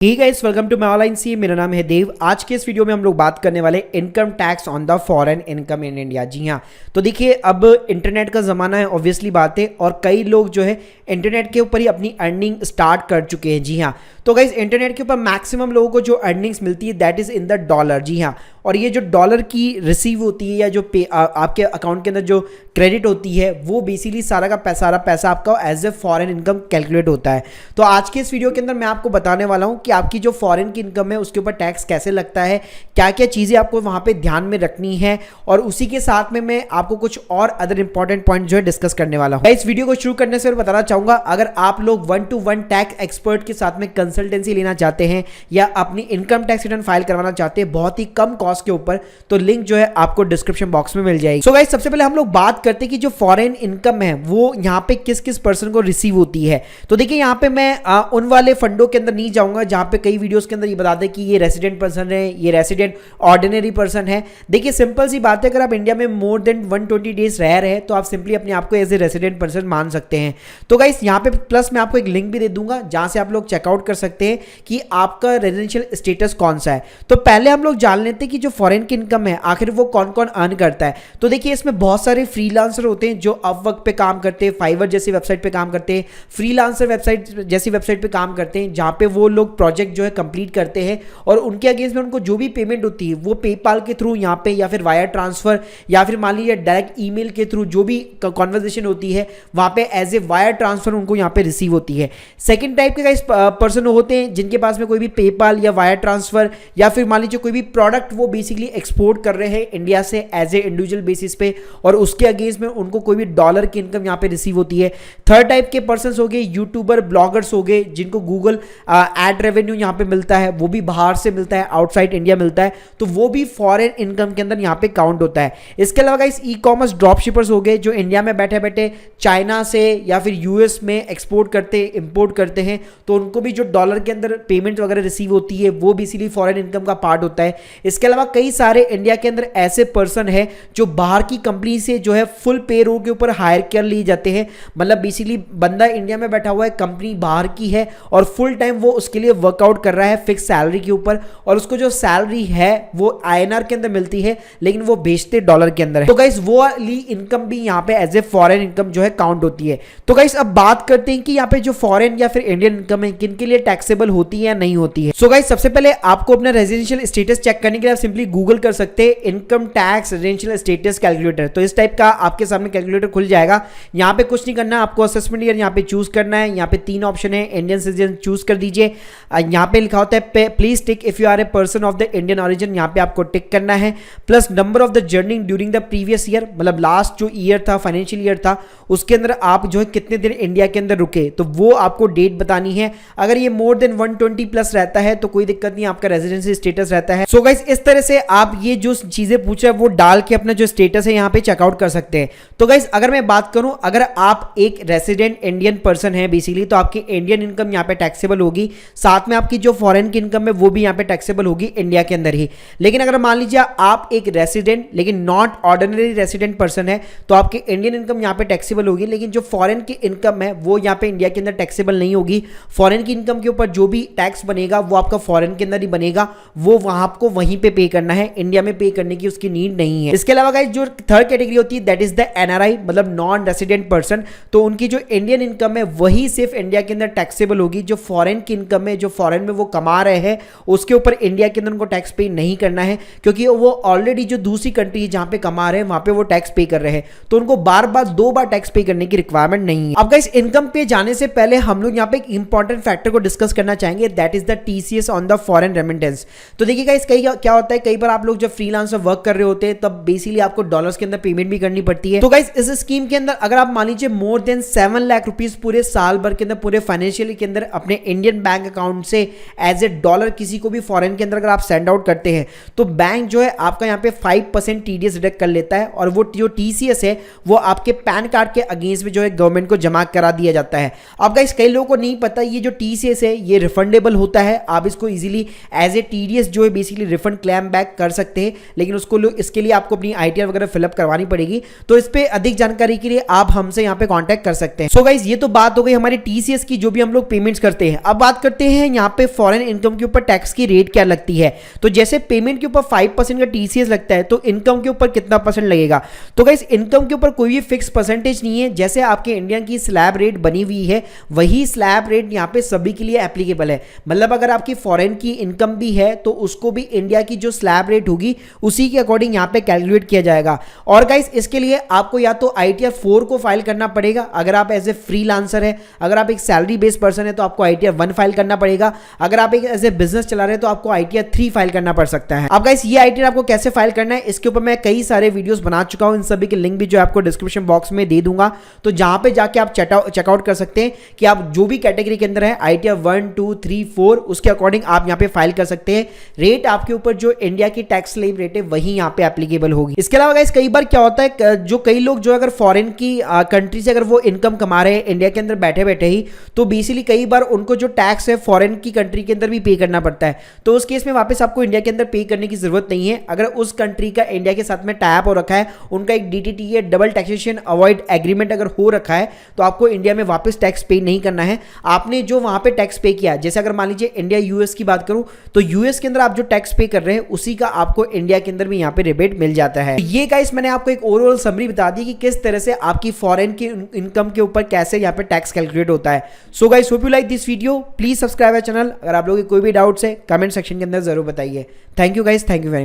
Hey guys, welcome to my online C. मेरा नाम है देव। आज के इस वीडियो में हम लोग बात करने वाले income tax on the foreign income in India. जी हाँ, तो देखिए अब इंटरनेट का ज़माना है, ऑब्वियसली बात है, और कई लोग जो है इंटरनेट के ऊपर ही अपनी अर्निंग स्टार्ट कर चुके हैं। जी हाँ, तो गाइस इंटरनेट के ऊपर मैक्सिमम लोगों को जो अर्निंग्स मिलती है that is in the dollar. जी हाँ, और ये जो डॉलर की रिसीव होती है या जो पे आपके अकाउंट के अंदर जो क्रेडिट होती है वो बेसिकली सारा पैसा आपका as a foreign income calculate होता है। तो आज के इस वीडियो के अंदर मैं आपको बताने वाला हूँ कि आपकी जो फॉरेन की इनकम है उसके ऊपर टैक्स कैसे लगता है, क्या क्या चीज़ें आपको वहाँ पे ध्यान में रखनी है, और उसी के साथ में मैं आपको कुछ और अदर इंपॉर्टेंट पॉइंट जो है डिस्कस करने वाला हूँ। इस वीडियो को शुरू करने से बताना चाहूँगा, अगर आप लोग 1-to-1 टैक्स एक्सपर्ट के साथ में कंसल्टेंसी लेना चाहते हैं या अपनी इनकम टैक्स रिटर्न फाइल करवाना चाहते हैं बहुत ही कम कॉस्ट के ऊपर, तो लिंक जो है आपको डिस्क्रिप्शन बॉक्स में मिल जाएगी। सो गाइस, सबसे पहले हम लोग बात करते हैं कि जो फॉरेन इनकम है वो यहाँ पे किस किस पर्सन को रिसीव होती है। तो देखिए यहाँ पे मैं उन वाले फंडों के अंदर नहीं जाऊंगा जहाँ पे कई वीडियोस के अंदर ये बताते हैं कि ये रेसिडेंट पर्सन है, ये रेसिडेंट ऑर्डिनरी पर्सन है। देखिए सिंपल सी बात है, अगर आप इंडिया में मोर देन 120 डेज रह रहे हैं तो आप सिंपली अपने आप को एज ए रेसिडेंट पर्सन मान सकते हैं। तो गाइस यहाँ पे प्लस मैं आपको एक लिंक भी दे दूंगा जहां से आप लोग चेकआउट कर सकते हैं कि आपका रेजिडेंशियल स्टेटस कौन सा है। तो पहले हम लोग जान लेते हैं कि जो फॉरेन की इनकम है आखिर वो कौन कौन अर्न करता है। तो देखिए इसमें बहुत सारे फ्रीलांसर होते हैं जो अपवर्क पे काम करते हैं, फाइवर जैसी वेबसाइट पे काम करते हैं, फ्रीलांसर वेबसाइट जैसी वेबसाइट पे काम करते हैं, जहां पे वो लोग प्रोजेक्ट जो है कंप्लीट करते हैं और उनके अगेंस्ट में उनको जो भी पेमेंट होती है वो पेपाल के थ्रू यहाँ पे या फिर वायर ट्रांसफर या फिर मान लीजिए डायरेक्ट ईमेल के थ्रू जो भी कॉन्वर्जेशन होती है वहाँ पे एज ए वायर ट्रांसफर उनको यहाँ पे रिसीव होती है। सेकेंड टाइप के गाइस पर्सन होते हैं जिनके पास में कोई भी पेपाल या वायर ट्रांसफर या फिर मान लीजिए कोई भी प्रोडक्ट वो बेसिकली एक्सपोर्ट कर रहे हैं इंडिया से एज ए इंडिविजुअल बेसिस पे और उसके अगेंस्ट में उनको कोई भी डॉलर की इनकम यहाँ पे रिसीव होती है। थर्ड टाइप के पर्सन हो गए यूट्यूबर, ब्लॉगर्स हो गए जिनको गूगल एड रेवेन्यू यहाँ पे मिलता है, वो भी बाहर से मिलता है, आउटसाइड इंडिया मिलता है, तो वो भी फॉरेन इनकम के अंदर यहाँ पे काउंट होता है। इसके अलावा guys e commerce drop shippers हो गए जो इंडिया में बैठे बैठे चाइना से या फिर यूएस में एक्सपोर्ट करते इंपोर्ट करते हैं, तो उनको भी जो डॉलर के अंदर पेमेंट वगैरह रिसीव होती है वो बेसिकली फॉरेन इनकम का पार्ट होता है। इसके अलावा कई सारे इंडिया के अंदर ऐसे पर्सन है जो बाहर की कंपनी से जो है फुल पे रोल के ऊपर हायर कर लिए जाते हैं, मतलब बेसिकली बंदा इंडिया में बैठा हुआ है, कंपनी बाहर की है और फुल टाइम वो उसके लिए वर्कआउट कर रहा है फिक्स सैलरी के ऊपर, और उसको जो सैलरी है वो आईएनआर के अंदर मिलती है लेकिन वो बेचते डॉलर के अंदर है। तो गाइस वो वाली इनकम भी यहाँ पे एज ए फॉरेन इनकम जो है काउंट होती है। तो गाइस अब बात करते हैं कि यहाँ पे जो फॉरेन या फिर इंडियन इनकम है किन के लिए टैक्सेबल होती है या नहीं होती है। सो गाइस सबसे पहले आपको अपना रेजिडेंशियल स्टेटस चेक करने के लिए आप सिंपली गूगल कर सकते हैं income tax residential status calculator. तो इस टाइप का आपके सामने कैलकुलेटर खुल जाएगा। यहाँ पे कुछ नहीं करना, आपको असेसमेंट ईयर यहाँ पे चूज करना है। यहाँ पे 3 ऑप्शन है, इंडियन सिटीजन चूज कर दीजिए। यहाँ पे लिखा होता है please tick if you are a person of the Indian origin, यहाँ पे आपको टिक करना है। Plus number of the journey during the previous year, मतलब लास्ट जो ईयर था फाइनेंशियल ईयर था उसके अंदर आप जो है कितने दिन इंडिया के अंदर रुके, तो वो आपको डेट बतानी है। अगर ये मोर देन 120 प्लस रहता है तो कोई दिक्कत नहीं, आपका रेजिडेंसी स्टेटस रहता है। सो गाइस इस तरह से आप ये जो चीजें पूछ रहे हैं वो डाल के अपना जो स्टेटस है यहाँ पे चेकआउट कर सकते हैं। तो गाइस अगर मैं बात करूं, अगर आप एक रेसिडेंट इंडियन पर्सन है बेसिकली तो आपकी इंडियन इनकम यहाँ पे टैक्सेबल होगी, साथ में आपकी जो फॉरेन की इनकम है वो भी यहाँ पे टैक्सेबल होगी इंडिया के अंदर ही। लेकिन अगर मान लीजिए आप एक रेसिडेंट लेकिन नॉट ऑर्डिनरी रेसिडेंट पर्सन है तो आपकी इंडियन इनकम यहाँ पे टैक्सेबल होगी, लेकिन जो फॉरेन की इनकम है वो यहाँ पे इंडिया के अंदर टैक्सेबल नहीं होगी। फॉरेन की इनकम के ऊपर जो भी टैक्स बनेगा वो आपका फॉरेन के अंदर ही बनेगा, वो वहां आपको वहीं पे करना है, इंडिया में पे करने की उसकी नीड नहीं है। इसके अलावा गाइस जो थर्ड कैटेगरी होती है दैट इज द एनआरआई, मतलब नॉन रेसिडेंट पर्सन, तो उनकी जो इंडियन इनकम है वही सिर्फ इंडिया के अंदर टैक्सेबल होगी। जो फॉरेन की इनकम है, जो फॉरेन में वो कमा रहे हैं उसके ऊपर इंडिया के अंदर उनको टैक्स पे नहीं करना है, क्योंकि वो ऑलरेडी जो दूसरी कंट्री है जहां पे कमा रहे हैं वहां पे वो टैक्स पे कर रहे हैं, तो उनको बार बार 2 बार टैक्स पे करने की रिक्वायरमेंट नहीं है। अब गाइस इनकम पे जाने से पहले हम लोग यहाँ पे एक इंपॉर्टेंट फैक्टर को डिस्कस करना चाहेंगे, that is the TCS on the foreign remittance. तो देखिए गाइस क्या होता है, कई बार आप लोग जब फ्रीलांसर वर्क कर रहे होते हैं तब बेसिकली आपको डॉलर्स के अंदर पेमेंट भी करनी पड़ती है। तो गाइस इस स्कीम के अंदर अगर आप मान लीजिए मोर देन 7 लाख रुपीज पूरे साल भर के अंदर पूरे फाइनेंशियल के अंदर अपने इंडियन बैंक अकाउंट से एज ए डॉलर किसी को भी फॉरेन के अंदर अगर आप सेंड आउट करते हैं तो बैंक जो है आपका यहाँ पे 5% टीडीएस डिडक्ट कर लेता है, और वो जो टीसीएस है वो आपके पैन कार्ड के अगेंस्ट में जो है गवर्नमेंट को जमा करा दिया जाता है। अब गाइस कई लोगों को नहीं पता ये जो टीसीएस है ये रिफंडेबल होता है, आप इसको इजीली एज ए टीडीएस जो है बेसिकली रिफंड क्लेम बैक कर सकते हैं, लेकिन उसको इसके लिए आपको अपनी आईटीआर वगैरह फिलअप करवानी पड़ेगी। तो इस पे अधिक जानकारी के लिए आप हमसे यहाँ पे कांटेक्ट कर सकते हैं। सो गाइस ये तो बात हो गई हमारे टीसीएस की जो भी हम लोग पेमेंट्स करते हैं। अब बात करते हैं हैं यहाँ पे फॉरेन इनकम के ऊपर टैक्स की रेट क्या लगती है। तो जैसे पेमेंट के ऊपर 5% का टीसीएस लगता है, तो इनकम के ऊपर कितना परसेंट लगेगा। तो गाइस इनकम के ऊपर कोई भी फिक्स परसेंटेज नहीं है, जैसे आपके इंडिया की स्लैब रेट बनी हुई है वही स्लैब रेट यहाँ पे सभी के लिए एप्लीकेबल है। मतलब अगर आपकी फॉरेन की इनकम भी है तो उसको भी इंडिया की जो स्लैब रेट होगी उसी के अकॉर्डिंग यहाँ पे कैलकुलेट किया जाएगा। और गाइस इसके लिए आपको या तो ITR 4 को फाइल करना पड़ेगा अगर आप एज ए फ्रीलांसर है, अगर आप एक सैलरी बेस्ड पर्सन है तो आपको ITR 1 फाइल करना पड़ेगा, अगर आप एक एज ए बिजनेस चला रहे हैं तो आपको ITR 3 फाइल करना पड़ सकता है। अब गाइस ये ITR आपको कैसे फाइल करना है इसके ऊपर मैं कई सारे वीडियोस बना चुका हूं, इन सभी के लिंक भी जो आपको डिस्क्रिप्शन बॉक्स में दे दूंगा, तो जहां पे जाके आप चेकआउट कर सकते हैं कि आप जो भी कैटेगरी के अंदर है ITR 1, 2, 3, 4 उसके अकॉर्डिंग आप यहाँ पे फाइल कर सकते हैं। रेट आपके ऊपर जो इंडिया की टैक्स स्लैब रेट है वही यहाँ पे एप्लीकेबल होगी। इसके अलावा गाइस कई बार क्या होता है, जो कई लोग जो अगर फॉरेन की कंट्री से अगर वो इनकम कमा रहे हैं इंडिया के अंदर बैठे बैठे ही, तो बेसिकली कई बार उनको जो टैक्स है फॉरेन की कंट्री के अंदर भी पे करना पड़ता है। तो उस केस में वापस आपको इंडिया के अंदर पे करने की जरूरत नहीं है। अगर उस कंट्री का इंडिया के साथ में टाई अप हो रखा है, उनका एक DTT है, डबल टैक्सेशन अवॉइड एग्रीमेंट अगर हो रखा है, तो आपको इंडिया में वापस टैक्स पे नहीं करना है। आपने जो वहां पे टैक्स पे किया, जैसे अगर मान लीजिए इंडिया US की बात करूं, तो US के अंदर आप जो टैक्स पे कर रहे हैं उसी का आपको इंडिया के अंदर भी यहाँ पे रिबेट मिल जाता है। ये गाइस मैंने आपको एक ओवरऑल समरी बता दी कि किस तरह से आपकी फॉरेन की इनकम के ऊपर कैसे यहाँ पे टैक्स कैलकुलेट होता है। So guys hope you like this video, please subscribe channel. अगर आप लोगों के कोई भी डाउट्स है कमेंट सेक्शन के अंदर जरूर बताइए। Thank you guys, thank you very much.